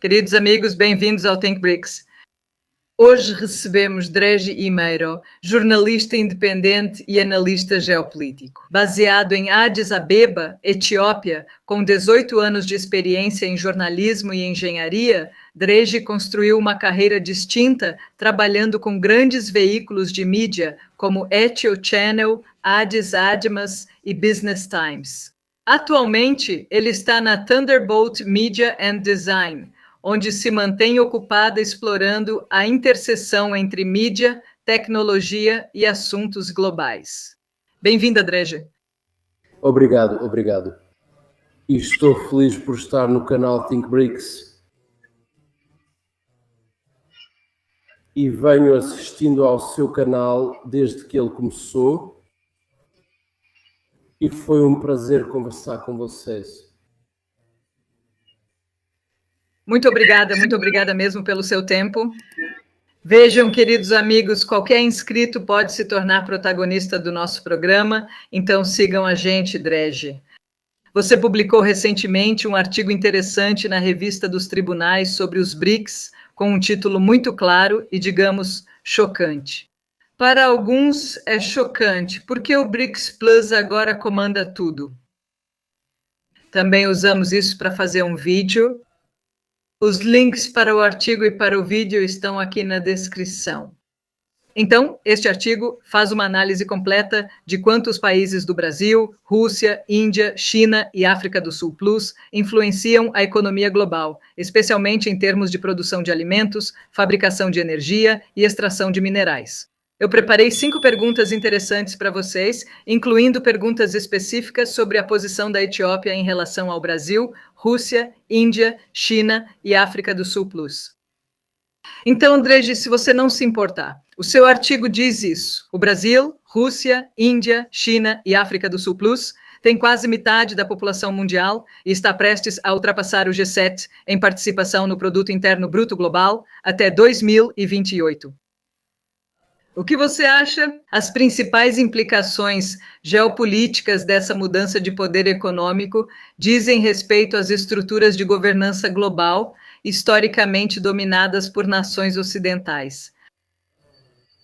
Queridos amigos, bem-vindos ao Think BRICS. Hoje recebemos Dredje Imeiro, jornalista independente e analista geopolítico. Baseado em Addis Abeba, Etiópia, com 18 anos de experiência em jornalismo e engenharia, Dredje construiu uma carreira distinta trabalhando com grandes veículos de mídia como Ethio Channel, Addis Admas e Business Times. Atualmente, ele está na Thunderbolt Media and Design, onde se mantém ocupada explorando a interseção entre mídia, tecnologia e assuntos globais. Bem-vinda, Dredje. Obrigado. E estou feliz por estar no canal Think BRICS e venho assistindo ao seu canal desde que ele começou e foi um prazer conversar com vocês. Muito obrigada mesmo pelo seu tempo. Vejam, queridos amigos, qualquer inscrito pode se tornar protagonista do nosso programa, então sigam a gente, Dredje. Você publicou recentemente um artigo interessante na Revista dos Tribunais sobre os BRICS, com um título muito claro e, digamos, chocante. Para alguns é chocante, porque o BRICS Plus agora comanda tudo. Também usamos isso para fazer um vídeo. Os links para o artigo e para o vídeo estão aqui na descrição. Então, este artigo faz uma análise completa de quantos países do Brasil, Rússia, Índia, China e África do Sul Plus influenciam a economia global, especialmente em termos de produção de alimentos, fabricação de energia e extração de minerais. Eu preparei 5 perguntas interessantes para vocês, incluindo perguntas específicas sobre a posição da Etiópia em relação ao Brasil, Rússia, Índia, China e África do Sul Plus. Então, Dredje, se você não se importar, o seu artigo diz isso. O Brasil, Rússia, Índia, China e África do Sul Plus tem quase metade da população mundial e está prestes a ultrapassar o G7 em participação no Produto Interno Bruto Global até 2028. O que você acha as principais implicações geopolíticas dessa mudança de poder econômico dizem respeito às estruturas de governança global, historicamente dominadas por nações ocidentais?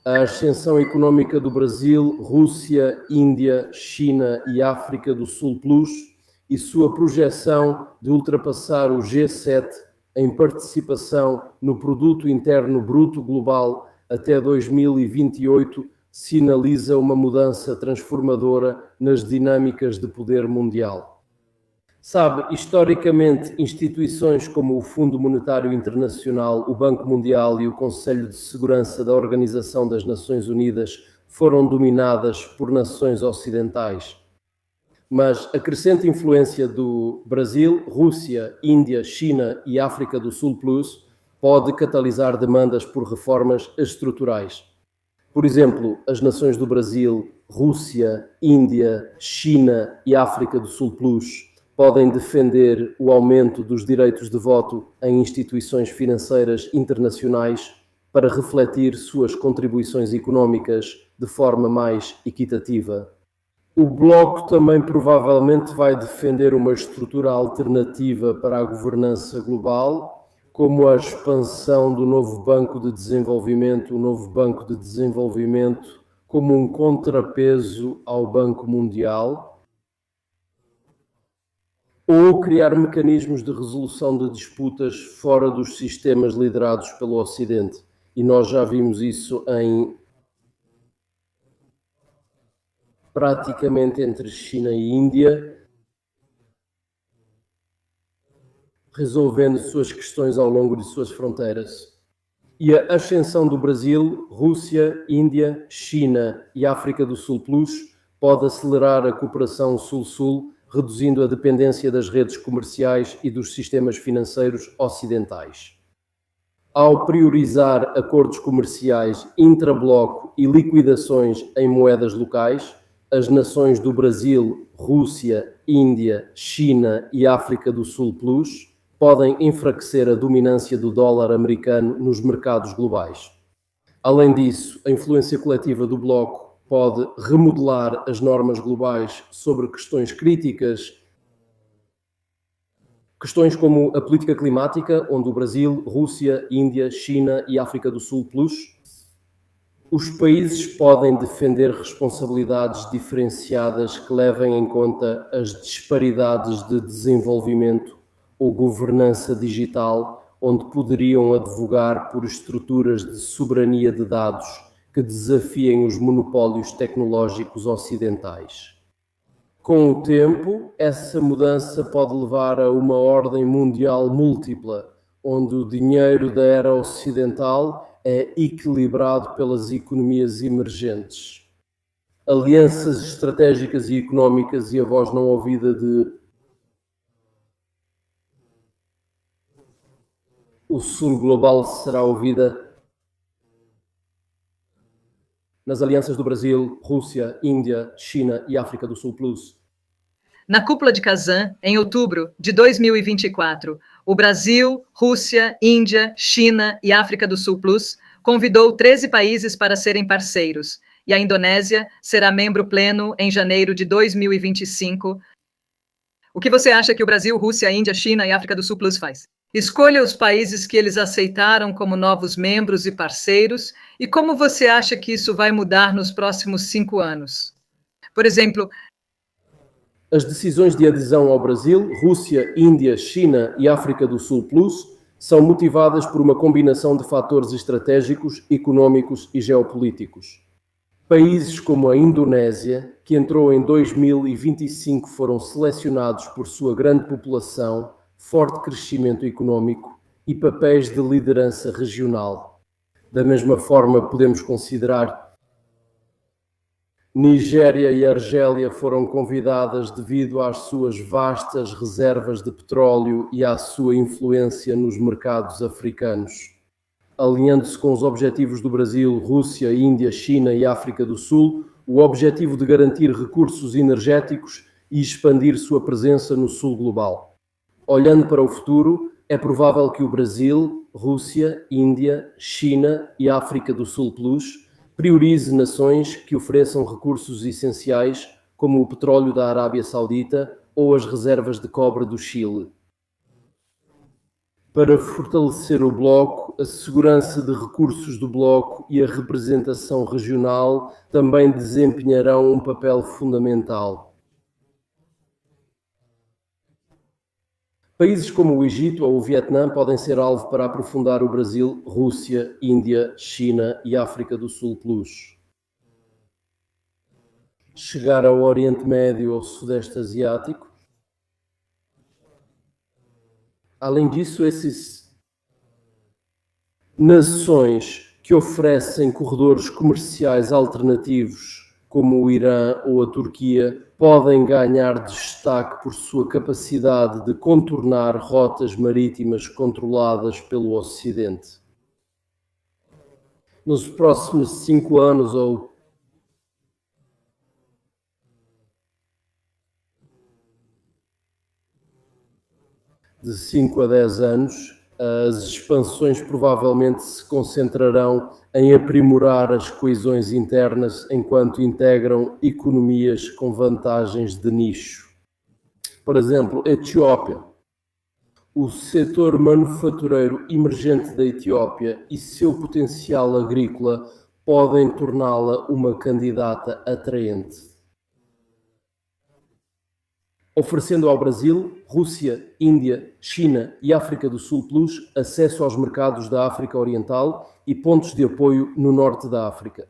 A ascensão econômica do Brasil, Rússia, Índia, China e África do Sul Plus e sua projeção de ultrapassar o G7 em participação no Produto Interno Bruto Global até 2028 sinaliza uma mudança transformadora nas dinâmicas de poder mundial. Sabe, historicamente, instituições como o Fundo Monetário Internacional, o Banco Mundial e o Conselho de Segurança da Organização das Nações Unidas foram dominadas por nações ocidentais. Mas a crescente influência do Brasil, Rússia, Índia, China e África do Sul Plus pode catalisar demandas por reformas estruturais. Por exemplo, as nações do Brasil, Rússia, Índia, China e África do Sul Plus podem defender o aumento dos direitos de voto em instituições financeiras internacionais para refletir suas contribuições económicas de forma mais equitativa. O Bloco também provavelmente vai defender uma estrutura alternativa para a governança global, como a expansão do novo Banco de Desenvolvimento, o novo Banco de Desenvolvimento como um contrapeso ao Banco Mundial, ou criar mecanismos de resolução de disputas fora dos sistemas liderados pelo Ocidente. E nós já vimos isso em praticamente entre China e Índia, resolvendo suas questões ao longo de suas fronteiras. E a ascensão do Brasil, Rússia, Índia, China e África do Sul Plus pode acelerar a cooperação Sul-Sul, reduzindo a dependência das redes comerciais e dos sistemas financeiros ocidentais. Ao priorizar acordos comerciais intrabloco e liquidações em moedas locais, as nações do Brasil, Rússia, Índia, China e África do Sul Plus podem enfraquecer a dominância do dólar americano nos mercados globais. Além disso, a influência coletiva do Bloco pode remodelar as normas globais sobre questões críticas Questões como a política climática, onde o Brasil, Rússia, Índia, China e África do Sul Plus. Os países podem defender responsabilidades diferenciadas que levem em conta as disparidades de desenvolvimento ou governança digital, onde poderiam advogar por estruturas de soberania de dados que desafiem os monopólios tecnológicos ocidentais. Com o tempo, essa mudança pode levar a uma ordem mundial múltipla, onde o dinheiro da era ocidental é equilibrado pelas economias emergentes. Alianças estratégicas e económicas e a voz não ouvida de o Sul Global será ouvida nas alianças do Brasil, Rússia, Índia, China e África do Sul Plus. Na cúpula de Kazan, em outubro de 2024, o Brasil, Rússia, Índia, China e África do Sul Plus convidou 13 países para serem parceiros, e a Indonésia será membro pleno em janeiro de 2025. O que você acha que o Brasil, Rússia, Índia, China e África do Sul Plus faz? Escolha os países que eles aceitaram como novos membros e parceiros e como você acha que isso vai mudar nos próximos 5 anos. Por exemplo, as decisões de adesão ao Brasil, Rússia, Índia, China e África do Sul Plus são motivadas por uma combinação de fatores estratégicos, económicos e geopolíticos. Países como a Indonésia, que entrou em 2025, foram selecionados por sua grande população, forte crescimento económico e papéis de liderança regional. Da mesma forma, podemos considerar Nigéria e Argélia foram convidadas devido às suas vastas reservas de petróleo e à sua influência nos mercados africanos. Alinhando-se com os objetivos do Brasil, Rússia, Índia, China e África do Sul, o objetivo de garantir recursos energéticos e expandir sua presença no Sul Global. Olhando para o futuro, é provável que o Brasil, Rússia, Índia, China e África do Sul Plus priorize nações que ofereçam recursos essenciais, como o petróleo da Arábia Saudita ou as reservas de cobre do Chile. Para fortalecer o bloco, a segurança de recursos do bloco e a representação regional também desempenharão um papel fundamental. Países como o Egito ou o Vietnã podem ser alvo para aprofundar o Brasil, Rússia, Índia, China e África do Sul Plus. Chegar ao Oriente Médio ou Sudeste Asiático. Além disso, essas nações que oferecem corredores comerciais alternativos, como o Irã ou a Turquia, podem ganhar destaque por sua capacidade de contornar rotas marítimas controladas pelo Ocidente. Nos próximos 5 anos ou de 5 a 10 anos, as expansões provavelmente se concentrarão em aprimorar as coesões internas enquanto integram economias com vantagens de nicho. Por exemplo, Etiópia. O setor manufatureiro emergente da Etiópia e seu potencial agrícola podem torná-la uma candidata atraente. Oferecendo ao Brasil, Rússia, Índia, China e África do Sul Plus acesso aos mercados da África Oriental e pontos de apoio no norte da África.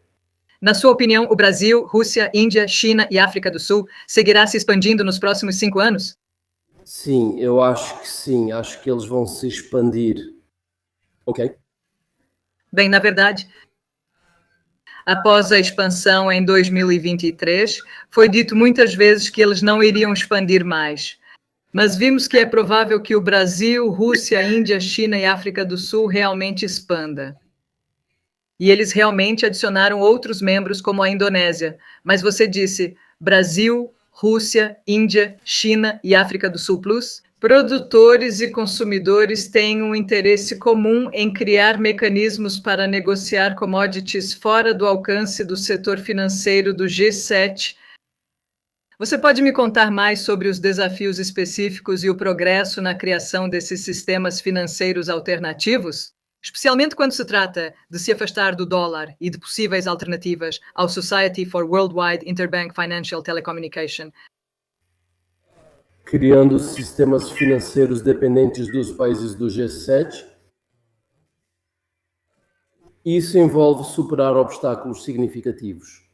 Na sua opinião, o Brasil, Rússia, Índia, China e África do Sul seguirá se expandindo nos próximos 5 anos? Sim, eu acho que sim. Acho que eles vão se expandir. Ok? Bem, na verdade, após a expansão em 2023, foi dito muitas vezes que eles não iriam expandir mais. Mas vimos que é provável que o Brasil, Rússia, Índia, China e África do Sul realmente expanda. E eles realmente adicionaram outros membros, como a Indonésia. Mas você disse Brasil, Rússia, Índia, China e África do Sul Plus? Produtores e consumidores têm um interesse comum em criar mecanismos para negociar commodities fora do alcance do setor financeiro do G7. Você pode me contar mais sobre os desafios específicos e o progresso na criação desses sistemas financeiros alternativos? Especialmente quando se trata de se afastar do dólar e de possíveis alternativas ao Society for Worldwide Interbank Financial Telecommunication. Criando sistemas financeiros dependentes dos países do G7. Isso envolve superar obstáculos significativos.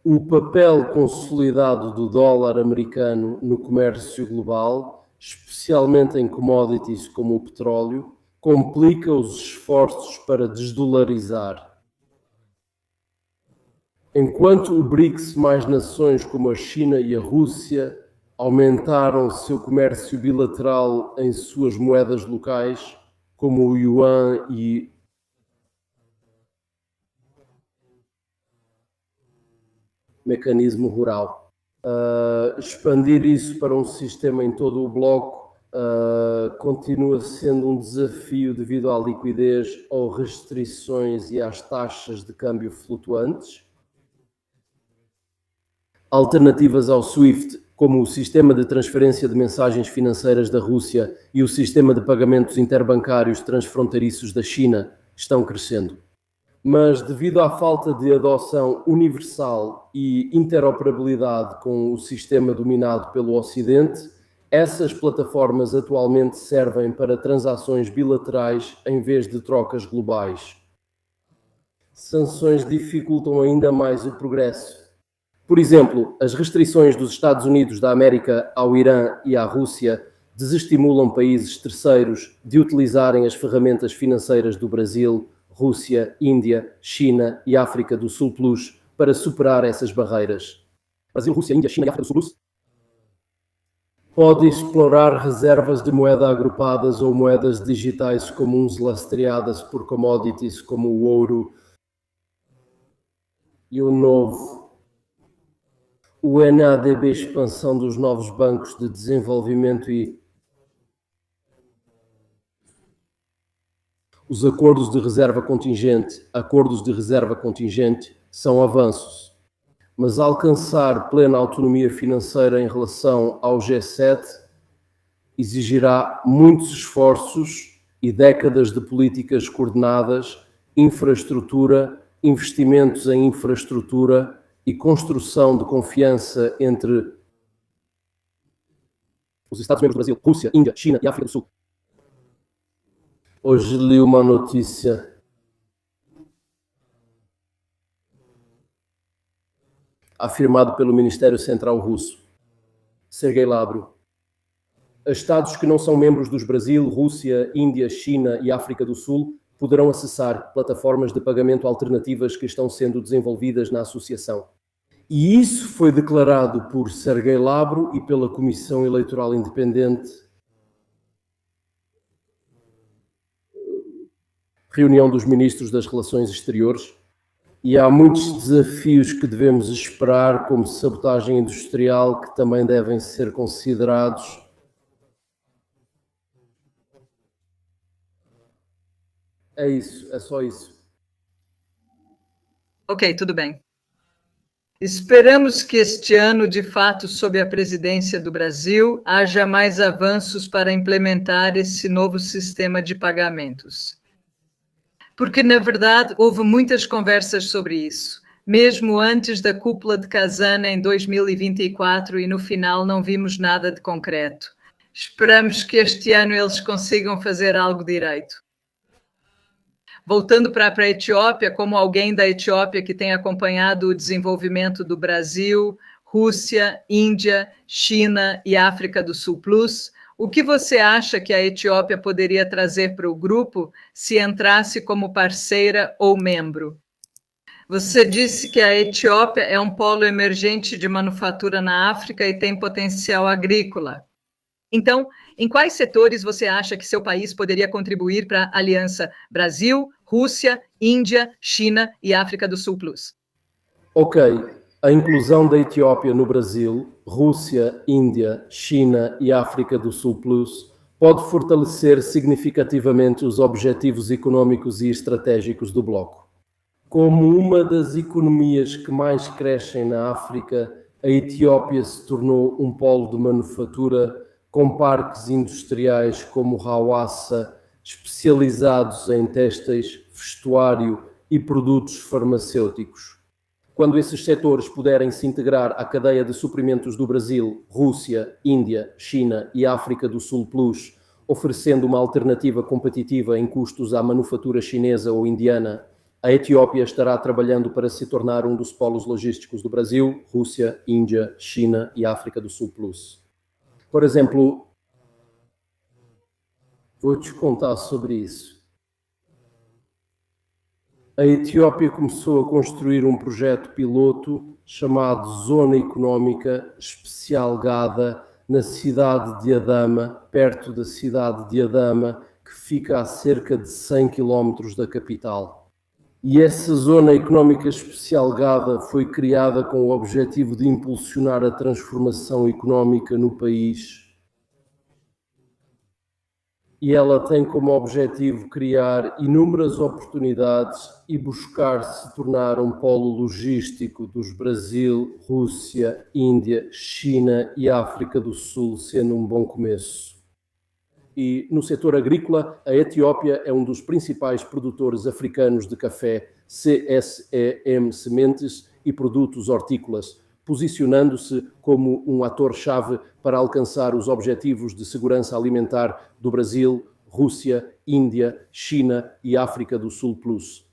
O papel consolidado do dólar americano no comércio global, especialmente em commodities como o petróleo, complica os esforços para desdolarizar. Enquanto o BRICS mais nações como a China e a Rússia aumentaram seu comércio bilateral em suas moedas locais, como o yuan e mecanismo rural. Expandir isso para um sistema em todo o bloco continua sendo um desafio devido à liquidez ou restrições e às taxas de câmbio flutuantes. Alternativas ao SWIFT, como o sistema de transferência de mensagens financeiras da Rússia e o sistema de pagamentos interbancários transfronteiriços da China, estão crescendo. Mas devido à falta de adoção universal e interoperabilidade com o sistema dominado pelo Ocidente, essas plataformas atualmente servem para transações bilaterais em vez de trocas globais. Sanções dificultam ainda mais o progresso. Por exemplo, as restrições dos Estados Unidos da América ao Irã e à Rússia desestimulam países terceiros de utilizarem as ferramentas financeiras do Brasil, Rússia, Índia, China e África do Sul Plus para superar essas barreiras. Brasil, Rússia, Índia, China e África do Sul Plus pode explorar reservas de moeda agrupadas ou moedas digitais comuns lastreadas por commodities como o ouro e o novo. O NADB, expansão dos novos bancos de desenvolvimento e os acordos de reserva contingente, são avanços, mas alcançar plena autonomia financeira em relação ao G7 exigirá muitos esforços e décadas de políticas coordenadas, infraestrutura, investimentos em infraestrutura e construção de confiança entre os Estados-membros do Brasil, Rússia, Índia, China e África do Sul. Hoje li uma notícia afirmada pelo Ministério Central Russo, Sergei Lavrov. Estados que não são membros dos Brasil, Rússia, Índia, China e África do Sul poderão acessar plataformas de pagamento alternativas que estão sendo desenvolvidas na associação. E isso foi declarado por Sergei Lavrov e pela Comissão Eleitoral Independente. Reunião dos Ministros das Relações Exteriores. E há muitos desafios que devemos esperar, como sabotagem industrial, que também devem ser considerados. É isso, é só isso. Ok, tudo bem. Esperamos que este ano, de fato, sob a presidência do Brasil, haja mais avanços para implementar esse novo sistema de pagamentos. Porque, na verdade, houve muitas conversas sobre isso, mesmo antes da cúpula de Kazan em 2024, e no final não vimos nada de concreto. Esperamos que este ano eles consigam fazer algo direito. Voltando para a Etiópia, como alguém da Etiópia que tem acompanhado o desenvolvimento do Brasil, Rússia, Índia, China e África do Sul Plus, o que você acha que a Etiópia poderia trazer para o grupo se entrasse como parceira ou membro? Você disse que a Etiópia é um polo emergente de manufatura na África e tem potencial agrícola. Então, em quais setores você acha que seu país poderia contribuir para a aliança Brasil, Rússia, Índia, China e África do Sul Plus? Ok, a inclusão da Etiópia no Brasil, Rússia, Índia, China e África do Sul Plus pode fortalecer significativamente os objetivos econômicos e estratégicos do bloco. Como uma das economias que mais crescem na África a Etiópia se tornou um polo de manufatura com parques industriais como Hawassa, especializados em têxteis, vestuário e produtos farmacêuticos. Quando esses setores puderem se integrar à cadeia de suprimentos do Brasil, Rússia, Índia, China e África do Sul Plus, oferecendo uma alternativa competitiva em custos à manufatura chinesa ou indiana, a Etiópia estará trabalhando para se tornar um dos polos logísticos do Brasil, Rússia, Índia, China e África do Sul Plus. Por exemplo, vou-te contar sobre isso. A Etiópia começou a construir um projeto piloto chamado Zona Económica Especial Gada, na cidade de Adama, perto da cidade de Adama, que fica a cerca de 100 km da capital. E essa Zona Económica Especial Gada foi criada com o objetivo de impulsionar a transformação económica no país. E ela tem como objetivo criar inúmeras oportunidades e buscar se tornar um polo logístico dos Brasil, Rússia, Índia, China e África do Sul, sendo um bom começo. E no setor agrícola, a Etiópia é um dos principais produtores africanos de café, CSEM Sementes e produtos hortícolas, posicionando-se como um ator-chave para alcançar os objetivos de segurança alimentar do Brasil, Rússia, Índia, China e África do Sul Plus.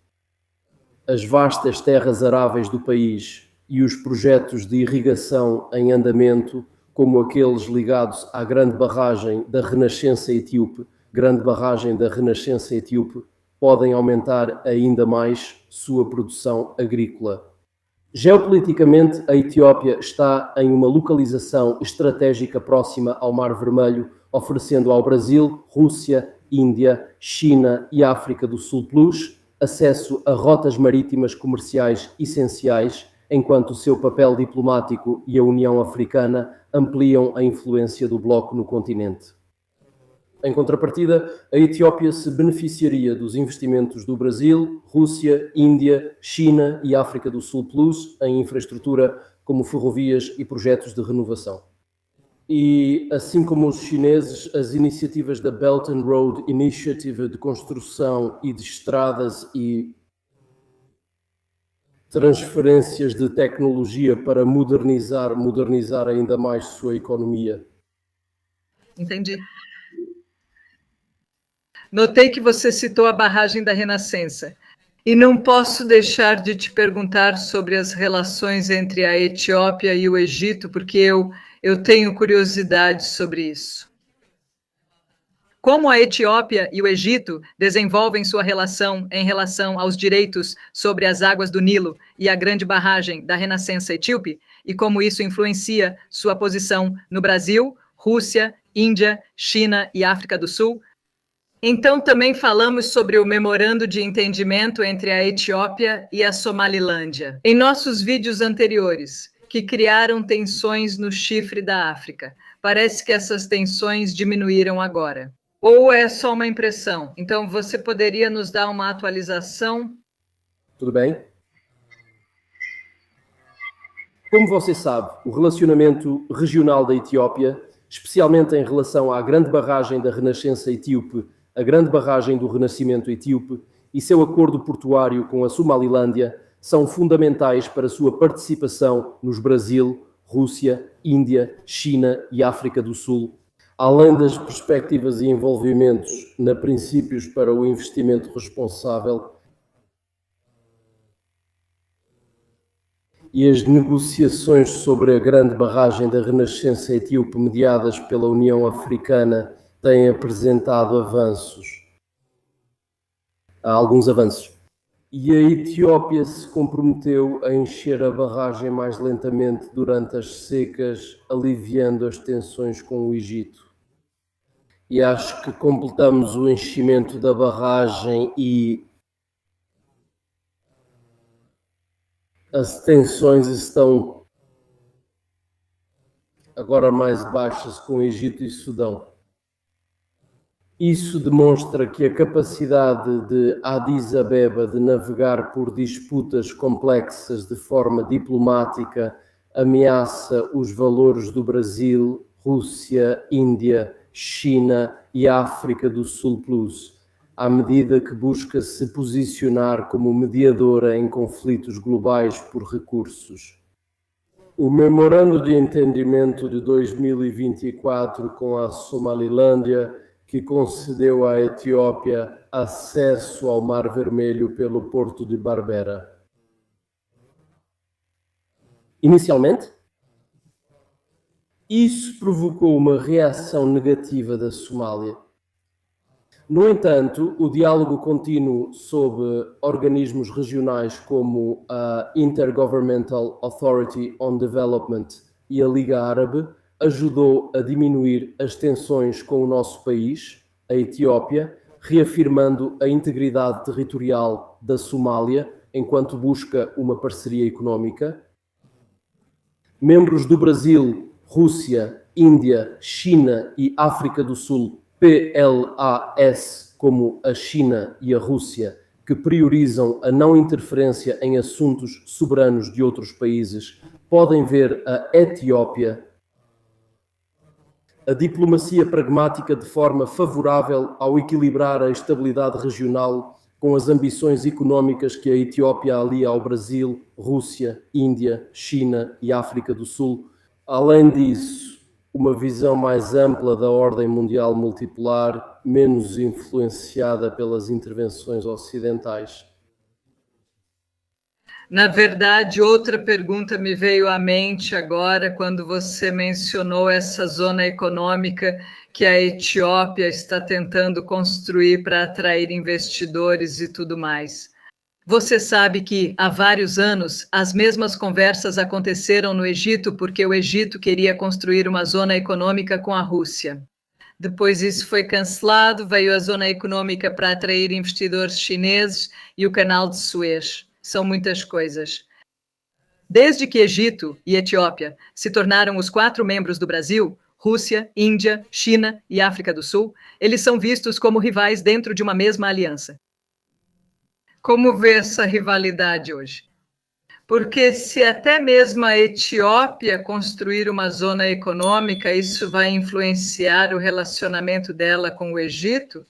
As vastas terras aráveis do país e os projetos de irrigação em andamento, como aqueles ligados à Grande Barragem da Renascença Etíope, podem aumentar ainda mais sua produção agrícola. Geopoliticamente, a Etiópia está em uma localização estratégica próxima ao Mar Vermelho, oferecendo ao Brasil, Rússia, Índia, China e África do Sul Plus acesso a rotas marítimas comerciais essenciais, enquanto o seu papel diplomático e a União Africana ampliam a influência do bloco no continente. Em contrapartida, a Etiópia se beneficiaria dos investimentos do Brasil, Rússia, Índia, China e África do Sul Plus em infraestrutura como ferrovias e projetos de renovação. E, assim como os chineses, as iniciativas da Belt and Road Initiative de construção e de estradas e transferências de tecnologia para modernizar ainda mais sua economia. Entendi. Notei que você citou a barragem da Renascença. E não posso deixar de te perguntar sobre as relações entre a Etiópia e o Egito, porque eu tenho curiosidade sobre isso. Como a Etiópia e o Egito desenvolvem sua relação em relação aos direitos sobre as águas do Nilo e a grande barragem da Renascença Etíope, e como isso influencia sua posição no Brasil, Rússia, Índia, China e África do Sul? Então, também falamos sobre o memorando de entendimento entre a Etiópia e a Somalilândia. Em nossos vídeos anteriores, que criaram tensões no chifre da África, parece que essas tensões diminuíram agora. Ou é só uma impressão? Então, você poderia nos dar uma atualização? Tudo bem? Como você sabe, o relacionamento regional da Etiópia, especialmente em relação à grande barragem da Renascença Etíope, a grande barragem do Renascimento Etíope e seu acordo portuário com a Somalilândia são fundamentais para sua participação nos Brasil, Rússia, Índia, China e África do Sul, além das perspectivas e envolvimentos na princípios para o investimento responsável e as negociações sobre a grande barragem da Renascença Etíope mediadas pela União Africana têm apresentado alguns avanços. E a Etiópia se comprometeu a encher a barragem mais lentamente durante as secas, aliviando as tensões com o Egito. E acho que completamos o enchimento da barragem e as tensões estão agora mais baixas com o Egito e Sudão. Isso demonstra que a capacidade de Addis Abeba de navegar por disputas complexas de forma diplomática ameaça os valores do Brasil, Rússia, Índia, China e África do Sul Plus, à medida que busca se posicionar como mediadora em conflitos globais por recursos. O Memorando de Entendimento de 2024 com a Somalilândia, que concedeu à Etiópia acesso ao Mar Vermelho pelo porto de Berbera. Inicialmente, isso provocou uma reação negativa da Somália. No entanto, o diálogo contínuo sob organismos regionais como a Intergovernmental Authority on Development e a Liga Árabe ajudou a diminuir as tensões com o nosso país, a Etiópia, reafirmando a integridade territorial da Somália enquanto busca uma parceria económica. Membros do Brasil, Rússia, Índia, China e África do Sul, PLAS, como a China e a Rússia, que priorizam a não interferência em assuntos soberanos de outros países, podem ver a Etiópia, a diplomacia pragmática de forma favorável ao equilibrar a estabilidade regional com as ambições económicas que a Etiópia alia ao Brasil, Rússia, Índia, China e África do Sul. Além disso, uma visão mais ampla da ordem mundial multipolar, menos influenciada pelas intervenções ocidentais. Na verdade, outra pergunta me veio à mente agora, quando você mencionou essa zona econômica que a Etiópia está tentando construir para atrair investidores e tudo mais. Você sabe que há vários anos as mesmas conversas aconteceram no Egito porque o Egito queria construir uma zona econômica com a Rússia. Depois isso foi cancelado, veio a zona econômica para atrair investidores chineses e o canal de Suez. São muitas coisas. Desde que Egito e Etiópia se tornaram os 4 membros do Brasil, Rússia, Índia, China e África do Sul, eles são vistos como rivais dentro de uma mesma aliança. Como vê essa rivalidade hoje? Porque se até mesmo a Etiópia construir uma zona econômica, isso vai influenciar o relacionamento dela com o Egito?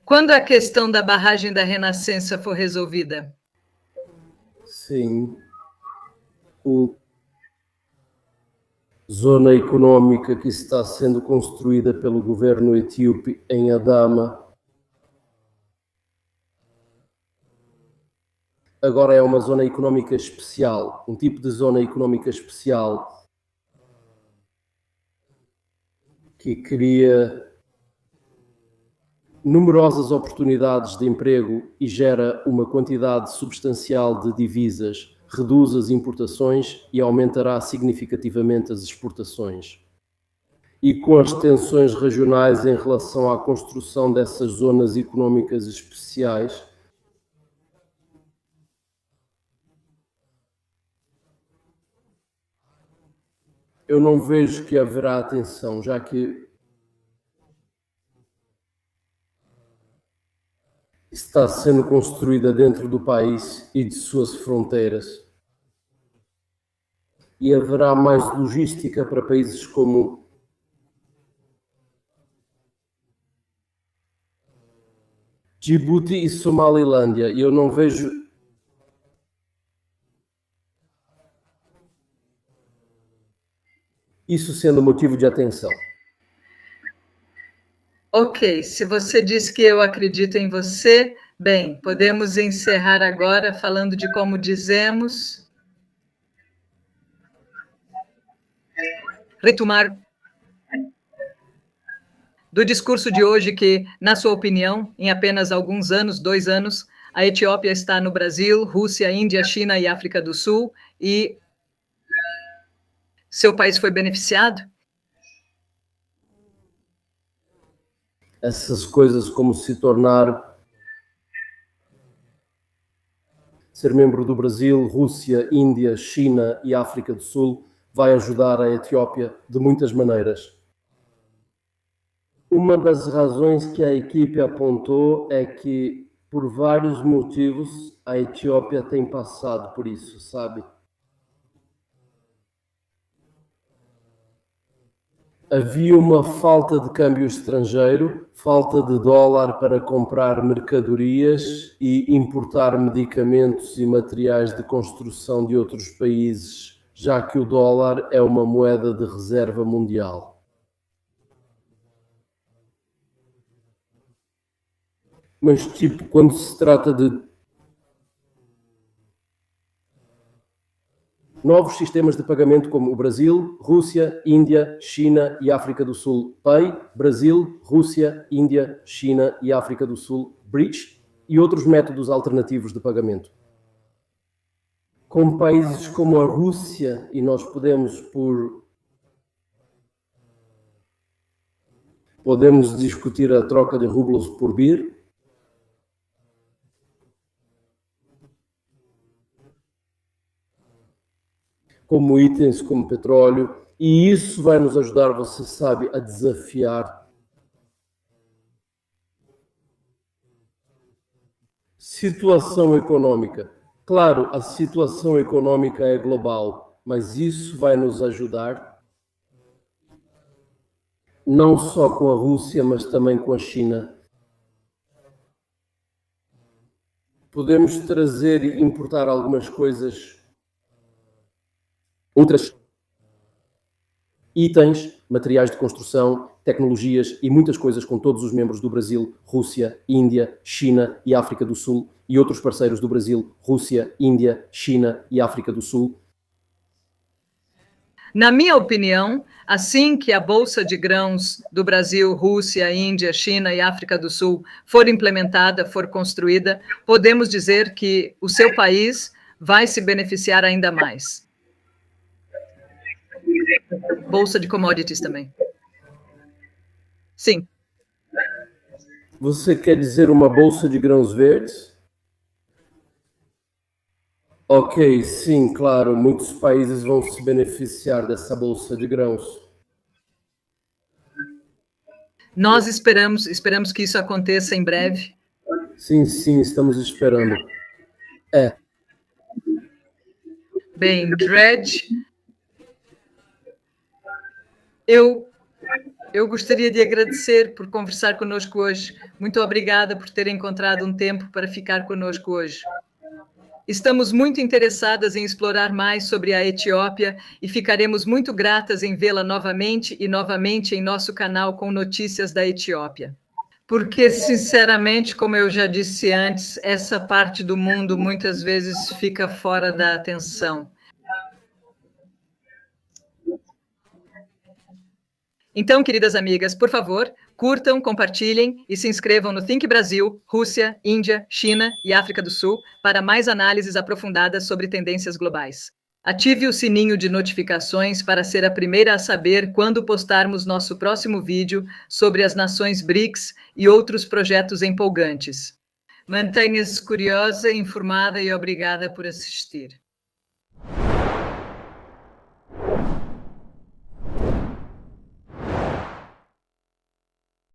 Quando a questão da barragem da Renascença for resolvida? Sim. Zona econômica que está sendo construída pelo governo etíope em Adama agora é uma zona econômica especial, um tipo de zona econômica especial que cria numerosas oportunidades de emprego e gera uma quantidade substancial de divisas, reduz as importações e aumentará significativamente as exportações. E com as tensões regionais em relação à construção dessas zonas econômicas especiais, eu não vejo que haverá atenção, já que está sendo construída dentro do país e de suas fronteiras. E haverá mais logística para países como Djibouti e Somalilândia. E eu não vejo isso sendo motivo de atenção. Ok, se você diz que eu acredito em você, bem, podemos encerrar agora falando de como dizemos. Retomar do discurso de hoje que, na sua opinião, em apenas alguns anos, 2 anos, a Etiópia está no Brasil, Rússia, Índia, China e África do Sul, e seu país foi beneficiado? Essas coisas como se tornar, ser membro do Brasil, Rússia, Índia, China e África do Sul vai ajudar a Etiópia de muitas maneiras. Uma das razões que a equipe apontou é que, por vários motivos, a Etiópia tem passado por isso, sabe? Havia uma falta de câmbio estrangeiro, falta de dólar para comprar mercadorias e importar medicamentos e materiais de construção de outros países, já que o dólar é uma moeda de reserva mundial. Mas, tipo, quando se trata de novos sistemas de pagamento como o Brasil, Rússia, Índia, China e África do Sul Pay, Brasil, Rússia, Índia, China e África do Sul Bridge e outros métodos alternativos de pagamento. Com países como a Rússia, e nós podemos discutir a troca de rublos por bir, como itens como petróleo, e isso vai nos ajudar, você sabe, a desafiar situação econômica. Claro, a situação econômica é global, mas isso vai nos ajudar não só com a Rússia, mas também com a China. Podemos trazer e importar algumas coisas, outras itens, materiais de construção, tecnologias e muitas coisas com todos os membros do Brasil, Rússia, Índia, China e África do Sul e outros parceiros do Brasil, Rússia, Índia, China e África do Sul. Na minha opinião, assim que a Bolsa de Grãos do Brasil, Rússia, Índia, China e África do Sul for implementada, for construída, podemos dizer que o seu país vai se beneficiar ainda mais. Bolsa de commodities também. Sim. Você quer dizer uma bolsa de grãos verdes? Ok, sim, claro, muitos países vão se beneficiar dessa bolsa de grãos. Nós esperamos que isso aconteça em breve. Sim, estamos esperando. Bem, Dredge, eu gostaria de agradecer por conversar conosco hoje. Muito obrigada por ter encontrado um tempo para ficar conosco hoje. Estamos muito interessadas em explorar mais sobre a Etiópia e ficaremos muito gratas em vê-la novamente e novamente em nosso canal com notícias da Etiópia. Porque, sinceramente, como eu já disse antes, essa parte do mundo muitas vezes fica fora da atenção. Então, queridas amigas, por favor, curtam, compartilhem e se inscrevam no Think Brasil, Rússia, Índia, China e África do Sul para mais análises aprofundadas sobre tendências globais. Ative o sininho de notificações para ser a primeira a saber quando postarmos nosso próximo vídeo sobre as nações BRICS e outros projetos empolgantes. Mantenha-se curiosa, informada e obrigada por assistir.